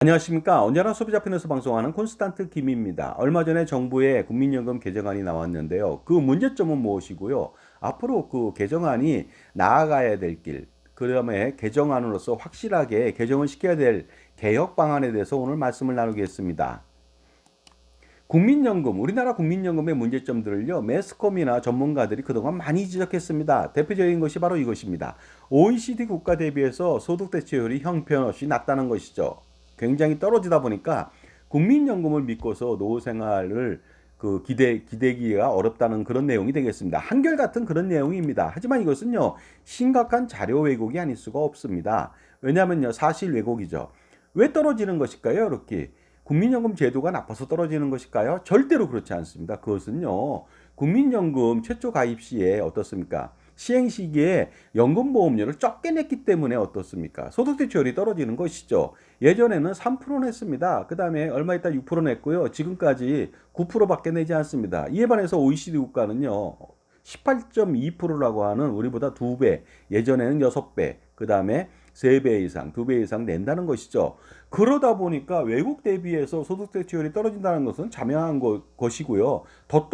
안녕하십니까. 언제나 소비자 편에서 방송하는 콘스탄트 김입니다. 얼마 전에 정부의 국민연금 개정안이 나왔는데요. 그 문제점은 무엇이고요? 앞으로 그 개정안이 나아가야 될 길, 그 다음에 개정안으로서 확실하게 개정을 시켜야 될 개혁 방안에 대해서 오늘 말씀을 나누겠습니다. 국민연금, 우리나라 국민연금의 문제점들을요, 매스컴이나 전문가들이 그동안 많이 지적했습니다. 대표적인 것이 바로 이것입니다. OECD 국가 대비해서 소득 대체율이 형편없이 낮다는 것이죠. 굉장히 떨어지다 보니까 국민연금을 믿고서 노후 생활을 기대기가 어렵다는 그런 내용이 되겠습니다. 한결같은 그런 내용입니다. 하지만 이것은요, 심각한 자료 왜곡이 아닐 수가 없습니다. 왜냐하면요, 사실 왜곡이죠. 왜 떨어지는 것일까요, 이렇게? 국민연금 제도가 나빠서 떨어지는 것일까요? 절대로 그렇지 않습니다. 그것은요, 국민연금 최초 가입 시에 어떻습니까? 시행 시기에 연금보험료를 적게 냈기 때문에 어떻습니까? 소득대체율이 떨어지는 것이죠. 예전에는 3% 냈습니다. 그 다음에 얼마 있다 6% 냈고요. 지금까지 9%밖에 내지 않습니다. 이에 반해서 OECD 국가는요, 18.2%라고 하는 우리보다 2배, 예전에는 6배, 그 다음에 3배 이상, 2배 이상 낸다는 것이죠. 그러다 보니까 외국 대비해서 소득 대체율이 떨어진다는 것은 자명한 것이고요. 더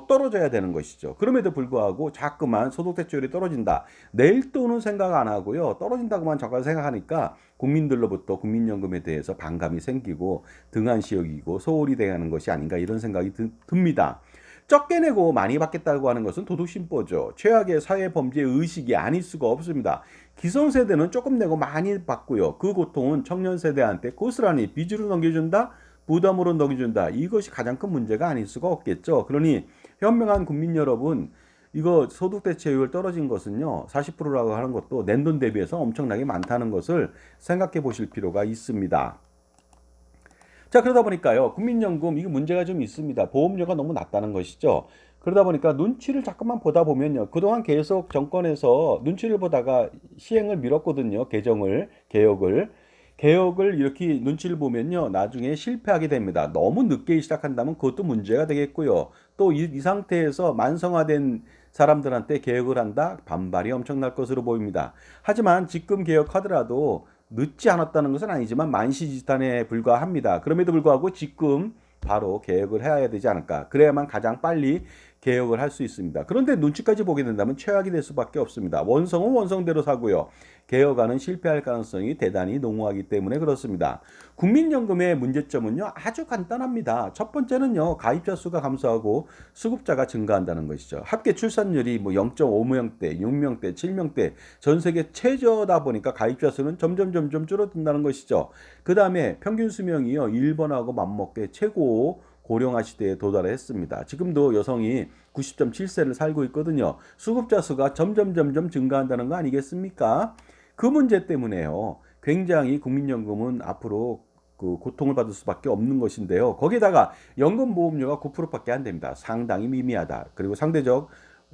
떨어져야 되는 것이죠. 그럼에도 불구하고 자꾸만 소득 대체율이 떨어진다. 내일 또는 생각 안 하고요. 떨어진다고만 잠깐 생각하니까 국민들로부터 국민연금에 대해서 반감이 생기고 등한시여기고 소홀히 대하는 것이 아닌가 이런 생각이 듭니다. 적게 내고 많이 받겠다고 하는 것은 도둑심보죠. 최악의 사회범죄 의식이 아닐 수가 없습니다. 기성세대는 조금 내고 많이 받고요. 그 고통은 청년세대한테 고스란히 빚으로 넘겨준다? 부담으로 넘겨준다. 이것이 가장 큰 문제가 아닐 수가 없겠죠. 그러니 현명한 국민 여러분, 이거 소득 대체율 떨어진 것은요, 40%라고 하는 것도 낸 돈 대비해서 엄청나게 많다는 것을 생각해 보실 필요가 있습니다. 자, 그러다 보니까요, 국민연금, 이게 문제가 좀 있습니다. 보험료가 너무 낮다는 것이죠. 그러다 보니까 눈치를 자꾸만 보다 보면요, 그동안 계속 정권에서 눈치를 보다가 시행을 미뤘거든요. 개혁을 이렇게 눈치를 보면요, 나중에 실패하게 됩니다. 너무 늦게 시작한다면 그것도 문제가 되겠고요. 또 이 상태에서 만성화된 사람들한테 개혁을 한다? 반발이 엄청날 것으로 보입니다. 하지만 지금 개혁하더라도 늦지 않았다는 것은 아니지만 만시지탄에 불과합니다. 그럼에도 불구하고 지금 바로 개혁을 해야 되지 않을까. 그래야만 가장 빨리 개혁을 할 수 있습니다. 그런데 눈치까지 보게 된다면 최악이 될 수밖에 없습니다. 원성은 원성대로 사고요. 개혁안은 실패할 가능성이 대단히 농후하기 때문에 그렇습니다. 국민연금의 문제점은요, 아주 간단합니다. 첫 번째는요, 가입자 수가 감소하고 수급자가 증가한다는 것이죠. 합계 출산율이 뭐 0.5명대, 6명대, 7명대 전 세계 최저다 보니까 가입자 수는 점점 줄어든다는 것이죠. 그 다음에 평균 수명이요, 일본하고 맞먹게 최고 고령화 시대에 도달했습니다. 지금도 여성이 90.7세를 살고 있거든요. 수급자 수가 점점 증가한다는 거 아니겠습니까? 그 문제 때문에요. 굉장히 국민연금은 앞으로 그 고통을 받을 수밖에 없는 것인데요. 거기다가 연금보험료가 9%밖에 안 됩니다. 상당히 미미하다. 그리고 상대적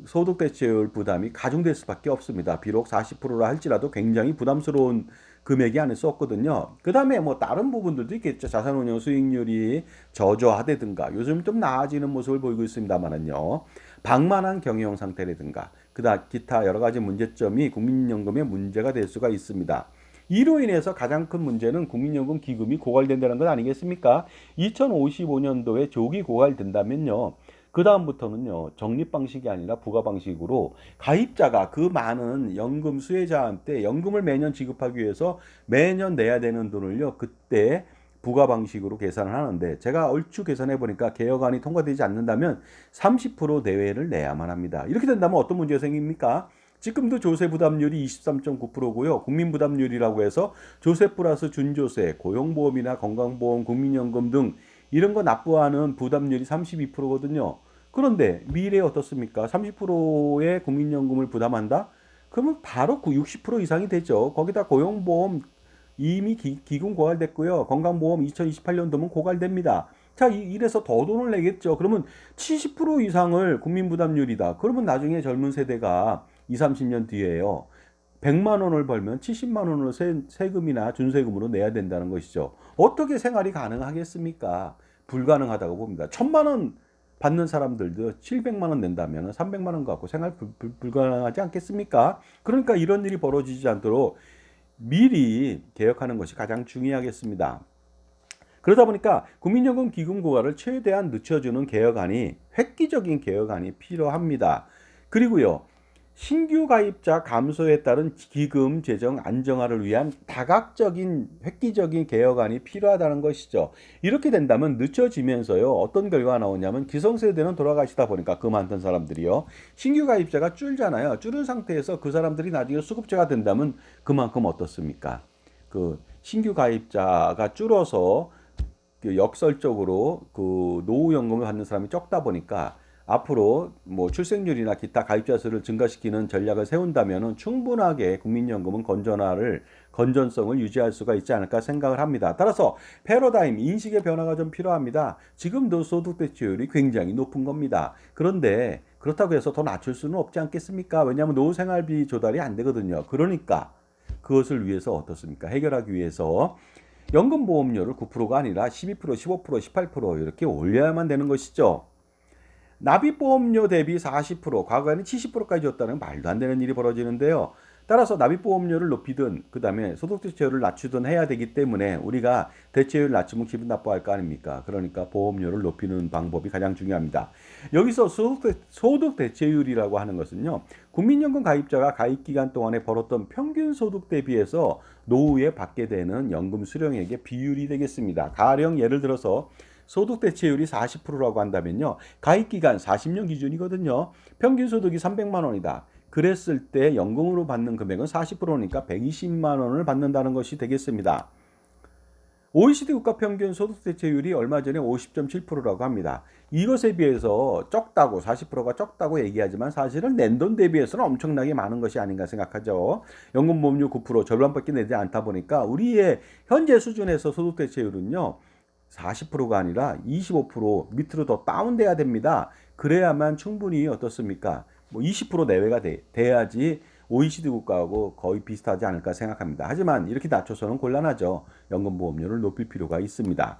소득 대체율 부담이 가중될 수밖에 없습니다. 비록 40%라 할지라도 굉장히 부담스러운 금액이 아닐 수 없거든요. 그 다음에 뭐 다른 부분들도 있겠죠. 자산운용 수익률이 저조하다든가 요즘 좀 나아지는 모습을 보이고 있습니다만은요. 방만한 경영 상태라든가 그다음 기타 여러 가지 문제점이 국민연금의 문제가 될 수가 있습니다. 이로 인해서 가장 큰 문제는 국민연금 기금이 고갈된다는 것 아니겠습니까? 2055년도에 조기 고갈된다면요. 그 다음부터는요, 적립 방식이 아니라 부가 방식으로 가입자가 그 많은 연금 수혜자한테 연금을 매년 지급하기 위해서 매년 내야 되는 돈을요, 그때 부가 방식으로 계산을 하는데 제가 얼추 계산해 보니까 개혁안이 통과되지 않는다면 30% 내외를 내야만 합니다. 이렇게 된다면 어떤 문제가 생깁니까? 지금도 조세 부담률이 23.9%고요. 국민 부담률이라고 해서 조세 플러스 준조세, 고용보험이나 건강보험, 국민연금 등 이런 거 납부하는 부담률이 32%거든요. 그런데 미래에 어떻습니까? 30%의 국민연금을 부담한다? 그러면 바로 60% 이상이 되죠. 거기다 고용보험 이미 기금 고갈됐고요. 건강보험 2028년도면 고갈됩니다. 자, 이래서 더 돈을 내겠죠. 그러면 70% 이상을 국민 부담률이다. 그러면 나중에 젊은 세대가 2, 30년 뒤에요. 100만 원을 벌면 70만 원을 세금이나 준세금으로 내야 된다는 것이죠. 어떻게 생활이 가능하겠습니까? 불가능하다고 봅니다. 1000만 원 받는 사람들도 700만 원 낸다면 300만 원 갖고 생활 불가능하지 않겠습니까? 그러니까 이런 일이 벌어지지 않도록 미리 개혁하는 것이 가장 중요하겠습니다. 그러다 보니까 국민연금 기금 고갈을 최대한 늦춰주는 개혁안이 획기적인 개혁안이 필요합니다. 그리고요. 신규 가입자 감소에 따른 기금 재정 안정화를 위한 다각적인 획기적인 개혁안이 필요하다는 것이죠. 이렇게 된다면 늦춰지면서요. 어떤 결과가 나오냐면 기성세대는 돌아가시다 보니까 그 많던 사람들이요. 신규 가입자가 줄잖아요. 줄은 상태에서 그 사람들이 나중에 수급자가 된다면 그만큼 어떻습니까? 그 신규 가입자가 줄어서 그 역설적으로 그 노후연금을 받는 사람이 적다 보니까 앞으로 뭐 출생률이나 기타 가입자 수를 증가시키는 전략을 세운다면은 충분하게 국민연금은 건전성을 유지할 수가 있지 않을까 생각을 합니다. 따라서 패러다임 인식의 변화가 좀 필요합니다. 지금도 소득 대체율이 굉장히 높은 겁니다. 그런데 그렇다고 해서 더 낮출 수는 없지 않겠습니까? 왜냐하면 노후 생활비 조달이 안 되거든요. 그러니까 그것을 위해서 어떻습니까? 해결하기 위해서 연금보험료를 9%가 아니라 12%, 15%, 18% 이렇게 올려야만 되는 것이죠. 납입보험료 대비 40%, 과거에는 70%까지 줬다는 말도 안 되는 일이 벌어지는데요. 따라서 납입보험료를 높이든 그다음에 소득대체율을 낮추든 해야 되기 때문에 우리가 대체율 낮추면 기분 나빠할 거 아닙니까? 그러니까 보험료를 높이는 방법이 가장 중요합니다. 여기서 소득대체율이라고 하는 것은요. 국민연금 가입자가 가입기간 동안에 벌었던 평균 소득 대비해서 노후에 받게 되는 연금 수령액의 비율이 되겠습니다. 가령 예를 들어서 소득 대체율이 40%라고 한다면요. 가입 기간 40년 기준이거든요. 평균 소득이 300만 원이다. 그랬을 때 연금으로 받는 금액은 40%니까 120만 원을 받는다는 것이 되겠습니다. OECD 국가 평균 소득 대체율이 얼마 전에 50.7%라고 합니다. 이것에 비해서 적다고 40%가 적다고 얘기하지만 사실은 낸 돈 대비해서는 엄청나게 많은 것이 아닌가 생각하죠. 연금보험료 9% 절반밖에 내지 않다 보니까 우리의 현재 수준에서 소득 대체율은요. 40%가 아니라 25% 밑으로 더 다운돼야 됩니다. 그래야만 충분히 어떻습니까? 뭐 20% 내외가 돼야지 OECD 국가하고 거의 비슷하지 않을까 생각합니다. 하지만 이렇게 낮춰서는 곤란하죠. 연금보험료를 높일 필요가 있습니다.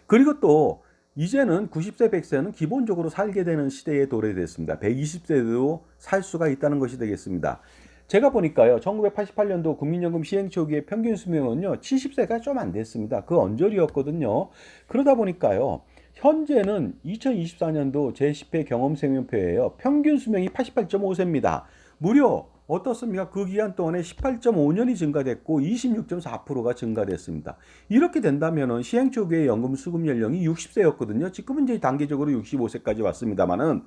그리고 또 이제는 90세, 100세는 기본적으로 살게 되는 시대에 도래됐습니다. 120세도 살 수가 있다는 것이 되겠습니다. 제가 보니까요, 1988년도 국민연금 시행 초기의 평균 수명은요, 70세가 좀 안 됐습니다. 그 언저리였거든요. 그러다 보니까요, 현재는 2024년도 제10회 경험생명표예요. 평균 수명이 88.5세입니다. 무려 어떻습니까? 그 기간 동안에 18.5년이 증가됐고 26.4%가 증가됐습니다. 이렇게 된다면은 시행 초기의 연금 수급 연령이 60세였거든요. 지금은 이제 단계적으로 65세까지 왔습니다만은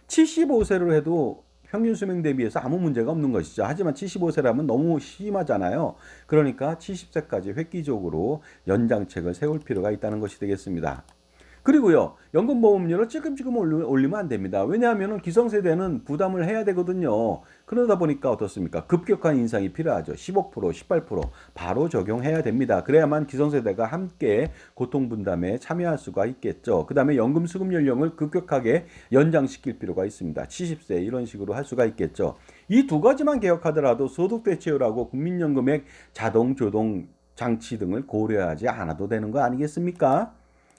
75세로 해도 평균 수명 대비해서 아무 문제가 없는 것이죠. 하지만 75세라면 너무 심하잖아요. 그러니까 70세까지 획기적으로 연장책을 세울 필요가 있다는 것이 되겠습니다. 그리고요, 연금보험료를 찔끔찔끔 올리면 안 됩니다. 왜냐하면 기성세대는 부담을 해야 되거든요. 그러다 보니까 어떻습니까? 급격한 인상이 필요하죠. 15%, 18% 바로 적용해야 됩니다. 그래야만 기성세대가 함께 고통분담에 참여할 수가 있겠죠. 그 다음에 연금 수급 연령을 급격하게 연장시킬 필요가 있습니다. 70세 이런 식으로 할 수가 있겠죠. 이 두 가지만 개혁하더라도 소득대체율하고 국민연금액 자동 조동 장치 등을 고려하지 않아도 되는 거 아니겠습니까?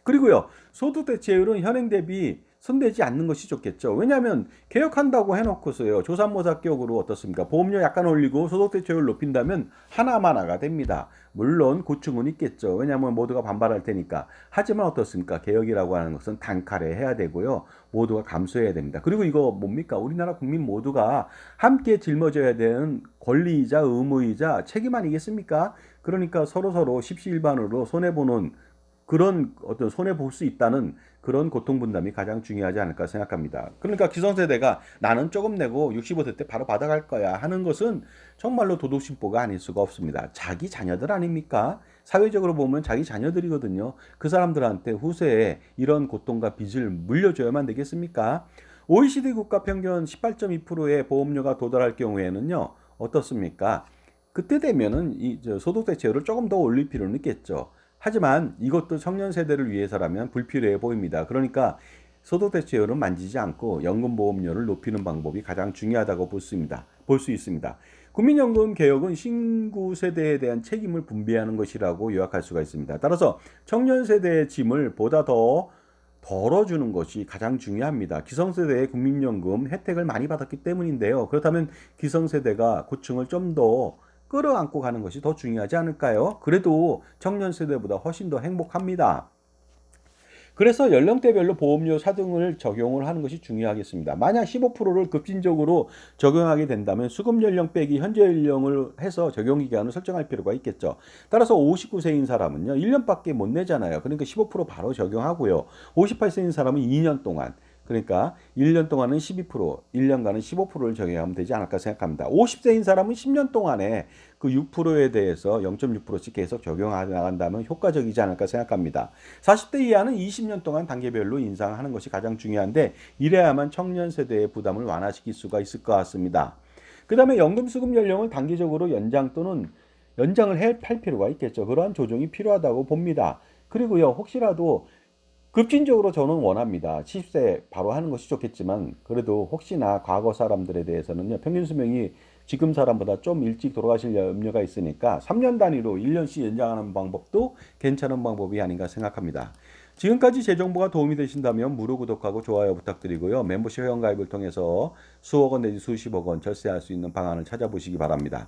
그리고요, 소득 대체율은 현행 대비 손대지 않는 것이 좋겠죠. 왜냐하면 개혁한다고 해놓고서요, 조삼모사격으로 어떻습니까? 보험료 약간 올리고 소득 대체율 높인다면 하나마나가 됩니다. 물론 고충은 있겠죠. 왜냐하면 모두가 반발할 테니까. 하지만 어떻습니까? 개혁이라고 하는 것은 단칼에 해야 되고요, 모두가 감수해야 됩니다. 그리고 이거 뭡니까? 우리나라 국민 모두가 함께 짊어져야 되는 권리이자 의무이자 책임 아니겠습니까? 그러니까 서로서로 십시일반으로 손해보는 그런 어떤 손해 볼 수 있다는 그런 고통 분담이 가장 중요하지 않을까 생각합니다. 그러니까 기성세대가 나는 조금 내고 65세 때 바로 받아갈 거야 하는 것은 정말로 도덕심보가 아닐 수가 없습니다. 자기 자녀들 아닙니까? 사회적으로 보면 자기 자녀들이거든요. 그 사람들한테 후세에 이런 고통과 빚을 물려줘야만 되겠습니까? OECD 국가 평균 18.2%의 보험료가 도달할 경우에는요, 어떻습니까? 그때 되면은 이 소득 대체율을 조금 더 올릴 필요는 있겠죠. 하지만 이것도 청년 세대를 위해서라면 불필요해 보입니다. 그러니까 소득 대체율은 만지지 않고 연금보험료를 높이는 방법이 가장 중요하다고 볼 수 있습니다. 국민연금 개혁은 신구 세대에 대한 책임을 분배하는 것이라고 요약할 수가 있습니다. 따라서 청년 세대의 짐을 보다 더 덜어주는 것이 가장 중요합니다. 기성세대의 국민연금 혜택을 많이 받았기 때문인데요. 그렇다면 기성세대가 고충을 좀 더 끌어안고 가는 것이 더 중요하지 않을까요? 그래도 청년 세대보다 훨씬 더 행복합니다. 그래서 연령대별로 보험료 차등을 적용을 하는 것이 중요하겠습니다. 만약 15%를 급진적으로 적용하게 된다면 수급 연령 빼기 현재 연령을 해서 적용 기간을 설정할 필요가 있겠죠. 따라서 59세인 사람은요, 1년밖에 못 내잖아요. 그러니까 15% 바로 적용하고요. 58세인 사람은 2년 동안, 그러니까 1년 동안은 12%, 1년간은 15%를 적용하면 되지 않을까 생각합니다. 50세인 사람은 10년 동안에 그 6%에 대해서 0.6%씩 계속 적용해 나간다면 효과적이지 않을까 생각합니다. 40대 이하는 20년 동안 단계별로 인상하는 것이 가장 중요한데, 이래야만 청년 세대의 부담을 완화시킬 수가 있을 것 같습니다. 그 다음에 연금 수급 연령을 단기적으로 연장 또는 연장을 할 필요가 있겠죠. 그러한 조정이 필요하다고 봅니다. 그리고요, 혹시라도 급진적으로 저는 원합니다. 70세 바로 하는 것이 좋겠지만, 그래도 혹시나 과거 사람들에 대해서는요, 평균 수명이 지금 사람보다 좀 일찍 돌아가실 염려가 있으니까 3년 단위로 1년씩 연장하는 방법도 괜찮은 방법이 아닌가 생각합니다. 지금까지 제 정보가 도움이 되신다면 무료 구독하고 좋아요 부탁드리고요. 멤버십 회원가입을 통해서 수억 원 내지 수십억 원 절세할 수 있는 방안을 찾아보시기 바랍니다.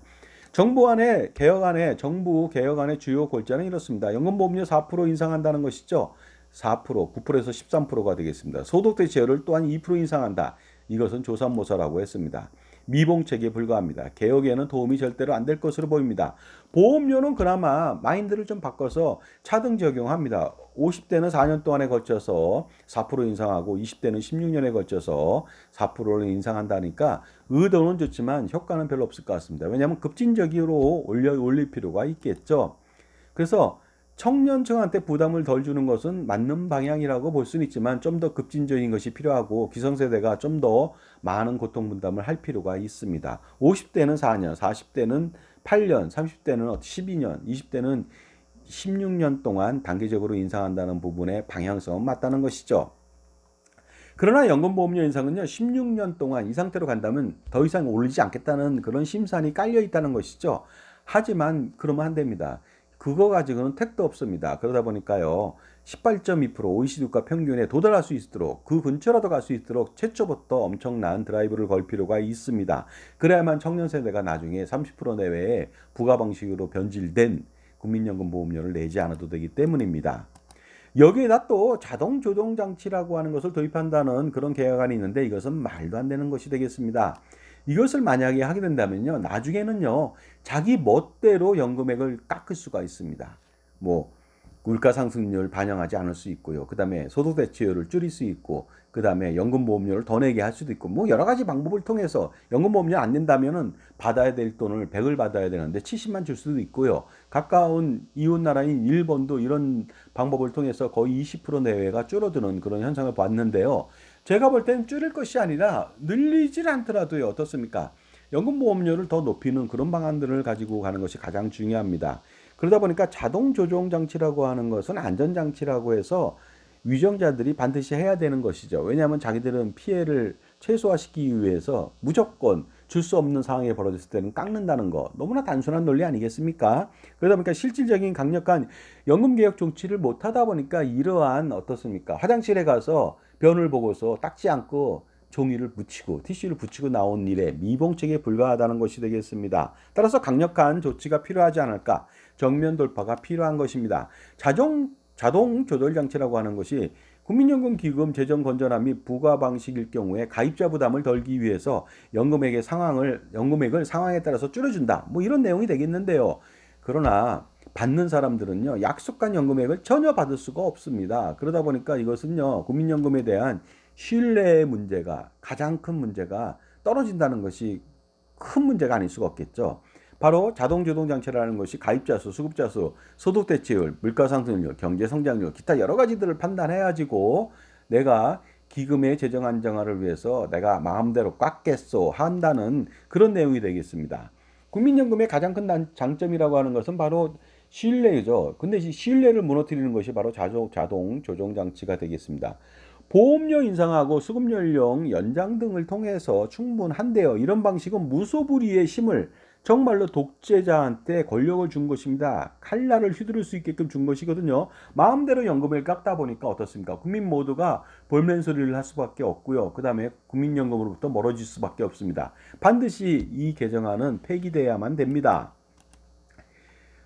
정부 개혁안의 주요 골자는 이렇습니다. 연금보험료 4% 인상한다는 것이죠. 4%, 9%에서 13%가 되겠습니다. 소득대체율을 또한 2% 인상한다. 이것은 조삼모사라고 했습니다. 미봉책에 불과합니다. 개혁에는 도움이 절대로 안 될 것으로 보입니다. 보험료는 그나마 마인드를 좀 바꿔서 차등 적용합니다. 50대는 4년 동안에 걸쳐서 4% 인상하고 20대는 16년에 걸쳐서 4%를 인상한다니까 의도는 좋지만 효과는 별로 없을 것 같습니다. 왜냐하면 급진적으로 올릴 필요가 있겠죠. 그래서 청년층한테 부담을 덜 주는 것은 맞는 방향이라고 볼 수는 있지만 좀 더 급진적인 것이 필요하고 기성세대가 좀 더 많은 고통 분담을 할 필요가 있습니다. 50대는 4년, 40대는 8년, 30대는 12년, 20대는 16년 동안 단계적으로 인상한다는 부분의 방향성은 맞다는 것이죠. 그러나 연금보험료 인상은요, 16년 동안 이 상태로 간다면 더 이상 오르지 않겠다는 그런 심산이 깔려 있다는 것이죠. 하지만 그러면 안 됩니다. 그거 가지고는 택도 없습니다. 그러다 보니까요, 18.2% OECD 국가 평균에 도달할 수 있도록, 그 근처라도 갈 수 있도록 최초부터 엄청난 드라이브를 걸 필요가 있습니다. 그래야만 청년 세대가 나중에 30% 내외의 부가 방식으로 변질된 국민연금 보험료를 내지 않아도 되기 때문입니다. 여기에다 또 자동 조정 장치라고 하는 것을 도입한다는 그런 계약안이 있는데, 이것은 말도 안 되는 것이 되겠습니다. 이것을 만약에 하게 된다면요, 나중에는요, 자기 멋대로 연금액을 깎을 수가 있습니다. 뭐 물가 상승률 반영하지 않을 수 있고요. 그 다음에 소득 대체율을 줄일 수 있고, 그 다음에 연금보험료를 더 내게 할 수도 있고, 뭐 여러 가지 방법을 통해서 연금보험료 안 낸다면은 받아야 될 돈을 100을 받아야 되는데 70만 줄 수도 있고요. 가까운 이웃 나라인 일본도 이런 방법을 통해서 거의 20% 내외가 줄어드는 그런 현상을 봤는데요. 제가 볼 때는 줄일 것이 아니라 늘리질 않더라도요, 어떻습니까? 연금보험료를 더 높이는 그런 방안들을 가지고 가는 것이 가장 중요합니다. 그러다 보니까 자동 조정 장치라고 하는 것은 안전장치라고 해서 위정자들이 반드시 해야 되는 것이죠. 왜냐하면 자기들은 피해를 최소화시키기 위해서 무조건 줄 수 없는 상황이 벌어졌을 때는 깎는다는 거, 너무나 단순한 논리 아니겠습니까? 그러다 보니까 실질적인 강력한 연금개혁 조치를 못하다 보니까 이러한 어떻습니까? 화장실에 가서 변을 보고서 닦지 않고 종이를 붙이고 티슈를 붙이고 나온 일에 미봉책에 불과하다는 것이 되겠습니다. 따라서 강력한 조치가 필요하지 않을까? 정면 돌파가 필요한 것입니다. 자동 조절 장치라고 하는 것이 국민연금 기금 재정 건전함 및 부과 방식일 경우에 가입자 부담을 덜기 위해서 연금액을 상황에 따라서 줄여준다. 뭐 이런 내용이 되겠는데요. 그러나 받는 사람들은요, 약속한 연금액을 전혀 받을 수가 없습니다. 그러다 보니까 이것은요, 국민연금에 대한 신뢰의 문제가, 가장 큰 문제가 떨어진다는 것이 큰 문제가 아닐 수가 없겠죠. 바로 자동 조정 장치라는 것이 가입자 수, 수급자 수, 소득 대체율, 물가 상승률, 경제 성장률, 기타 여러 가지들을 판단해 가지고 내가 기금의 재정 안정화를 위해서 내가 마음대로 깎겠소 한다는 그런 내용이 되겠습니다. 국민연금의 가장 큰 장점이라고 하는 것은 바로 신뢰죠. 근데 이 신뢰를 무너뜨리는 것이 바로 자동 조정 장치가 되겠습니다. 보험료 인상하고 수급 연령 연장 등을 통해서 충분한데요. 이런 방식은 무소불위의 힘을 정말로 독재자한테 권력을 준 것입니다. 칼날을 휘두를 수 있게끔 준 것이거든요. 마음대로 연금을 깎다 보니까 어떻습니까? 국민 모두가 볼멘 소리를 할 수밖에 없고요. 그 다음에 국민연금으로부터 멀어질 수밖에 없습니다. 반드시 이 개정안은 폐기돼야만 됩니다.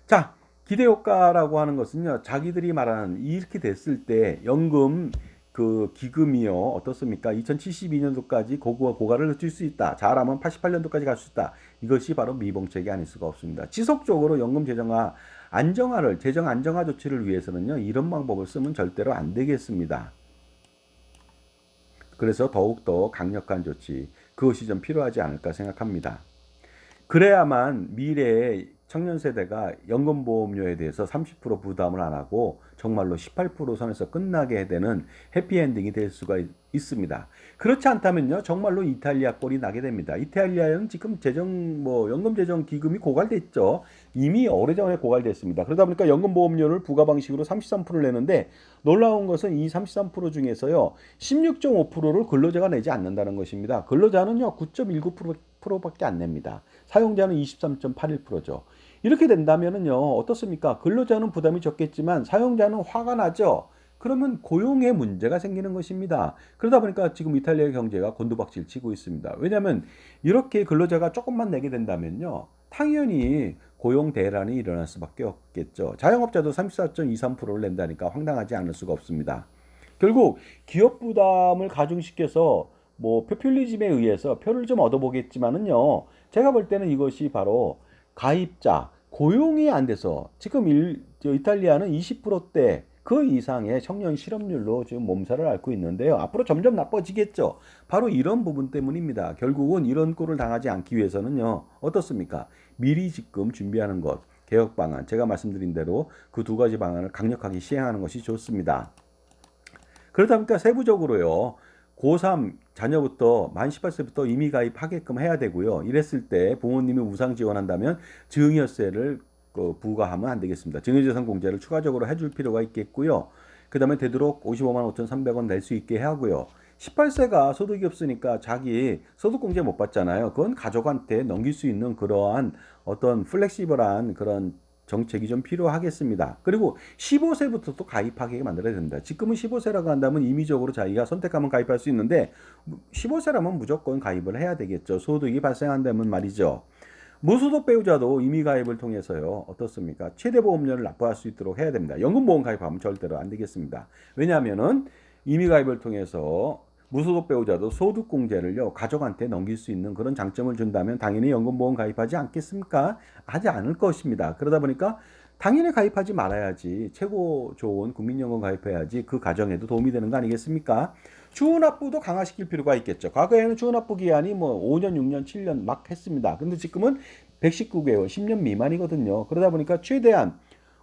자, 기대효과라고 하는 것은요, 자기들이 말하는 이렇게 됐을 때 연금 그 기금이요, 어떻습니까? 2072년도까지 고가를 늦출 수 있다. 잘하면 88년도까지 갈 수 있다. 이것이 바로 미봉책이 아닐 수가 없습니다. 지속적으로 연금 재정화 안정화를 재정 안정화 조치를 위해서는요, 이런 방법을 쓰면 절대로 안 되겠습니다. 그래서 더욱더 강력한 조치, 그것이 좀 필요하지 않을까 생각합니다. 그래야만 미래의 청년 세대가 연금보험료에 대해서 30% 부담을 안 하고 정말로 18% 선에서 끝나게 되는 해피엔딩이 될 수가 있습니다. 그렇지 않다면요, 정말로 이탈리아 꼴이 나게 됩니다. 이탈리아는 지금 연금 재정 기금이 고갈됐죠. 이미 오래전에 고갈됐습니다. 그러다 보니까 연금보험료를 부과 방식으로 33%를 내는데 놀라운 것은 이 33% 중에서요, 16.5%를 근로자가 내지 않는다는 것입니다. 근로자는요, 9.19%밖에 안 냅니다. 사용자는 23.81%죠. 이렇게 된다면은요, 어떻습니까? 근로자는 부담이 적겠지만 사용자는 화가 나죠. 그러면 고용에 문제가 생기는 것입니다. 그러다 보니까 지금 이탈리아의 경제가 곤두박질 치고 있습니다. 왜냐하면 이렇게 근로자가 조금만 내게 된다면요, 당연히 고용 대란이 일어날 수밖에 없겠죠. 자영업자도 34.23%를 낸다니까 황당하지 않을 수가 없습니다. 결국 기업 부담을 가중시켜서 포퓰리즘에 의해서 표를 좀 얻어보겠지만은요, 제가 볼 때는 이것이 바로 가입자 고용이 안 돼서 지금 이탈리아는 20%대 그 이상의 청년 실업률로 지금 몸살을 앓고 있는데요. 앞으로 점점 나빠지겠죠. 바로 이런 부분 때문입니다. 결국은 이런 꼴을 당하지 않기 위해서는요, 어떻습니까? 미리 지금 준비하는 것, 개혁 방안, 제가 말씀드린 대로 그 두 가지 방안을 강력하게 시행하는 것이 좋습니다. 그러다 보니까 세부적으로요, 고3 자녀부터 만 18세부터 임의 가입하게끔 해야 되고요. 이랬을 때 부모님이 우상 지원한다면 증여세를 부과하면 안 되겠습니다. 증여재산 공제를 추가적으로 해줄 필요가 있겠고요. 그 다음에 되도록 55만 5,300원 낼 수 있게 하고요. 18세가 소득이 없으니까 자기 소득공제 못 받잖아요. 그건 가족한테 넘길 수 있는 그러한 어떤 플렉시블한 그런 정책이 좀 필요하겠습니다. 그리고 15세부터 또 가입하게 만들어야 됩니다. 지금은 15세라고 한다면 임의적으로 자기가 선택하면 가입할 수 있는데 15세라면 무조건 가입을 해야 되겠죠. 소득이 발생한다면 말이죠. 무소속 배우자도 임의 가입을 통해서요, 어떻습니까? 최대 보험료를 납부할 수 있도록 해야 됩니다. 연금보험 가입하면 절대로 안 되겠습니다. 왜냐하면은 임의 가입을 통해서 무소속 배우자도 소득공제를요, 가족한테 넘길 수 있는 그런 장점을 준다면 당연히 연금보험 가입하지 않겠습니까? 하지 않을 것입니다. 그러다 보니까 당연히 가입하지 말아야지. 최고 좋은 국민연금 가입해야지 그 가정에도 도움이 되는 거 아니겠습니까? 주납부도 강화시킬 필요가 있겠죠. 과거에는 주납부 기한이 5년, 6년, 7년 막 했습니다. 근데 지금은 119개월, 10년 미만이거든요. 그러다 보니까 최대한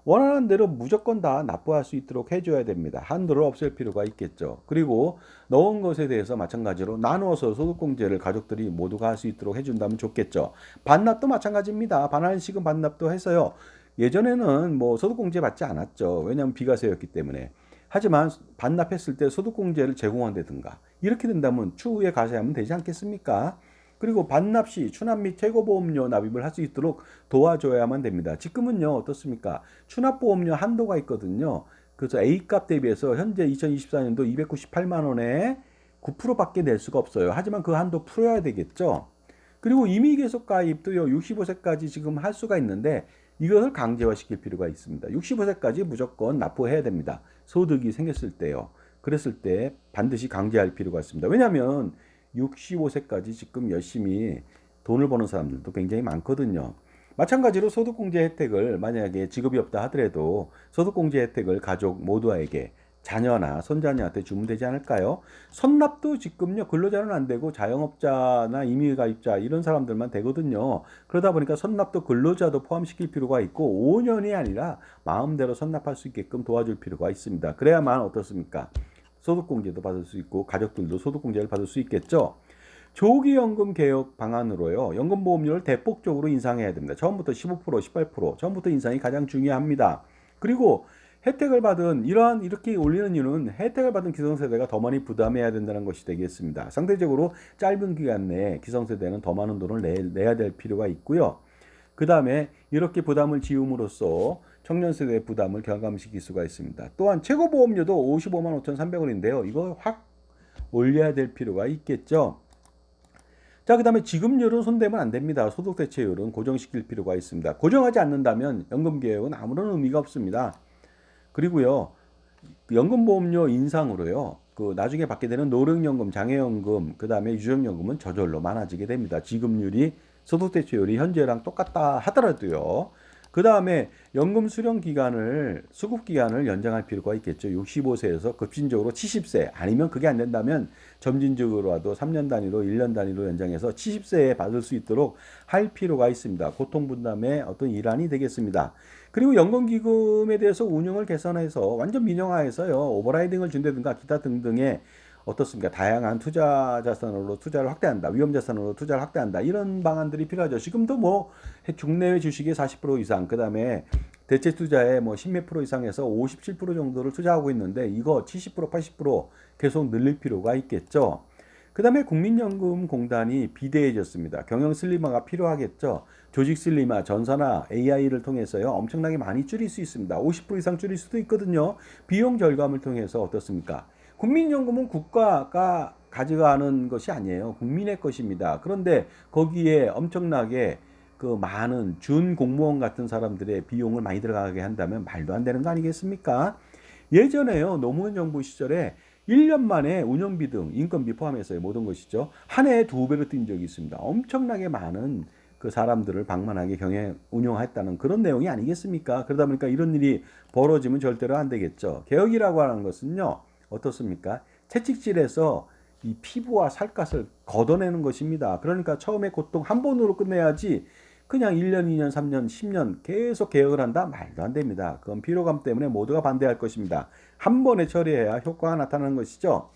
원하는 대로 무조건 다 납부할 수 있도록 해줘야 됩니다. 한도를 없앨 필요가 있겠죠. 그리고 넣은 것에 대해서 마찬가지로 나누어서 소득공제를 가족들이 모두가 할 수 있도록 해준다면 좋겠죠. 반납도 마찬가지입니다. 반환식은 반납도 해서요. 예전에는 소득공제 받지 않았죠. 왜냐하면 비과세였기 때문에. 하지만 반납했을 때 소득공제를 제공한다든가 이렇게 된다면 추후에 가세하면 되지 않겠습니까? 그리고 반납 시 추납 및 최고보험료 납입을 할 수 있도록 도와줘야만 됩니다. 지금은요, 어떻습니까? 추납보험료 한도가 있거든요. 그래서 A값 대비해서 현재 2024년도 298만 원에 9%밖에 낼 수가 없어요. 하지만 그 한도 풀어야 되겠죠. 그리고 임의계속 가입도요, 65세까지 지금 할 수가 있는데 이것을 강제화시킬 필요가 있습니다. 65세까지 무조건 납부해야 됩니다. 소득이 생겼을 때요. 그랬을 때 반드시 강제할 필요가 있습니다. 왜냐하면 65세까지 지금 열심히 돈을 버는 사람들도 굉장히 많거든요. 마찬가지로 소득공제 혜택을 만약에 직업이 없다 하더라도 소득공제 혜택을 가족 모두에게 자녀나 손자녀한테 주면 되지 않을까요? 선납도 지금요, 근로자는 안 되고 자영업자나 임의가입자 이런 사람들만 되거든요. 그러다 보니까 선납도 근로자도 포함시킬 필요가 있고 5년이 아니라 마음대로 선납할 수 있게끔 도와줄 필요가 있습니다. 그래야만 어떻습니까? 소득공제도 받을 수 있고 가족들도 소득공제를 받을 수 있겠죠. 조기연금 개혁 방안으로요, 연금보험료를 대폭적으로 인상해야 됩니다. 처음부터 15%, 18%, 처음부터 인상이 가장 중요합니다. 그리고 혜택을 받은 이렇게 올리는 이유는 혜택을 받은 기성세대가 더 많이 부담해야 된다는 것이 되겠습니다. 상대적으로 짧은 기간 내에 기성세대는 더 많은 돈을 내야 될 필요가 있고요. 그 다음에 이렇게 부담을 지음으로써 청년세대의 부담을 경감시킬 수가 있습니다. 또한 최고보험료도 55만 5,300원인데요. 이거 확 올려야 될 필요가 있겠죠. 자, 그다음에 지급률은 손대면 안 됩니다. 소득 대체율은 고정시킬 필요가 있습니다. 고정하지 않는다면 연금 개혁은 아무런 의미가 없습니다. 그리고요, 연금보험료 인상으로요, 그 나중에 받게 되는 노령연금, 장애연금, 그 다음에 유족연금은 저절로 많아지게 됩니다. 지급률이 소득대체율이 현재랑 똑같다 하더라도요. 그 다음에 연금 수령 기간을, 수급 기간을 연장할 필요가 있겠죠. 65세에서 급진적으로 70세, 아니면 그게 안 된다면 점진적으로라도 3년 단위로, 1년 단위로 연장해서 70세에 받을 수 있도록 할 필요가 있습니다. 고통분담의 어떤 일환이 되겠습니다. 그리고 연금기금에 대해서 운영을 개선해서 완전 민영화해서요, 오버라이딩을 준다든가 기타 등등의 어떻습니까? 다양한 투자 자산으로 투자를 확대한다. 위험 자산으로 투자를 확대한다. 이런 방안들이 필요하죠. 지금도 뭐 국내외 주식의 40% 이상, 그다음에 대체 투자에 뭐 10몇 프로 이상에서 57% 정도를 투자하고 있는데 이거 70%, 80% 계속 늘릴 필요가 있겠죠. 그다음에 국민연금공단이 비대해졌습니다. 경영 슬림화가 필요하겠죠. 조직 슬림화, 전산화, AI를 통해서요, 엄청나게 많이 줄일 수 있습니다. 50% 이상 줄일 수도 있거든요. 비용 절감을 통해서 어떻습니까? 국민연금은 국가가 가져가는 것이 아니에요. 국민의 것입니다. 그런데 거기에 엄청나게 그 많은 준 공무원 같은 사람들의 비용을 많이 들어가게 한다면 말도 안 되는 거 아니겠습니까? 예전에요, 노무현 정부 시절에 1년 만에 운영비 등 인건비 포함해서의 모든 것이죠. 한 해에 2배로 뛴 적이 있습니다. 엄청나게 많은 그 사람들을 방만하게 경영 운영했다는 그런 내용이 아니겠습니까? 그러다 보니까 이런 일이 벌어지면 절대로 안 되겠죠. 개혁이라고 하는 것은요, 어떻습니까? 채찍질에서 이 피부와 살갗을 걷어내는 것입니다. 그러니까 처음에 고통 한 번으로 끝내야지 그냥 1년, 2년, 3년, 10년 계속 개혁을 한다? 말도 안 됩니다. 그건 피로감 때문에 모두가 반대할 것입니다. 한 번에 처리해야 효과가 나타나는 것이죠.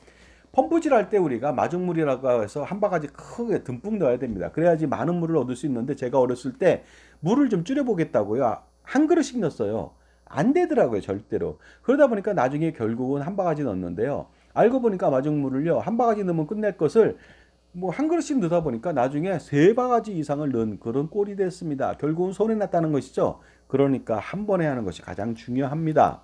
펌프질 할 때 우리가 마중물이라고 해서 한 바가지 크게 듬뿍 넣어야 됩니다. 그래야지 많은 물을 얻을 수 있는데 제가 어렸을 때 물을 좀 줄여보겠다고요. 한 그릇씩 넣었어요. 안 되더라고요, 절대로. 그러다 보니까 나중에 결국은 한 바가지 넣었는데요. 알고 보니까 마중물을요, 한 바가지 넣으면 끝낼 것을 뭐 한 그릇씩 넣다 보니까 나중에 세 바가지 이상을 넣은 그런 꼴이 됐습니다. 결국은 손해 났다는 것이죠. 그러니까 한 번에 하는 것이 가장 중요합니다.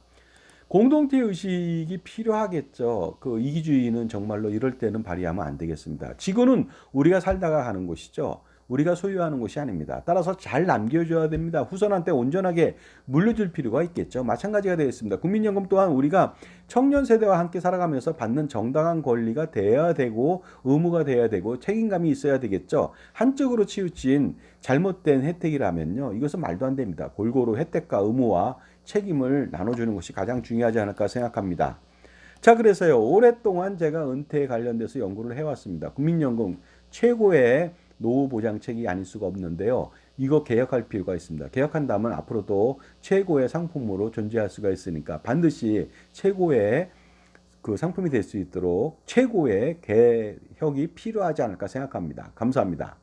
공동체 의식이 필요하겠죠. 그 이기주의는 정말로 이럴 때는 발휘하면 안 되겠습니다. 지구는 우리가 살다가 가는 곳이죠. 우리가 소유하는 곳이 아닙니다. 따라서 잘 남겨줘야 됩니다. 후손한테 온전하게 물려줄 필요가 있겠죠. 마찬가지가 되겠습니다. 국민연금 또한 우리가 청년 세대와 함께 살아가면서 받는 정당한 권리가 돼야 되고 의무가 돼야 되고 책임감이 있어야 되겠죠. 한쪽으로 치우친 잘못된 혜택이라면요, 이것은 말도 안 됩니다. 골고루 혜택과 의무와 책임을 나눠주는 것이 가장 중요하지 않을까 생각합니다. 자, 그래서요, 오랫동안 제가 은퇴에 관련돼서 연구를 해왔습니다. 국민연금 최고의 노후 보장책이 아닐 수가 없는데요. 이거 개혁할 필요가 있습니다. 개혁한다면 앞으로도 최고의 상품으로 존재할 수가 있으니까 반드시 최고의 그 상품이 될 수 있도록 최고의 개혁이 필요하지 않을까 생각합니다. 감사합니다.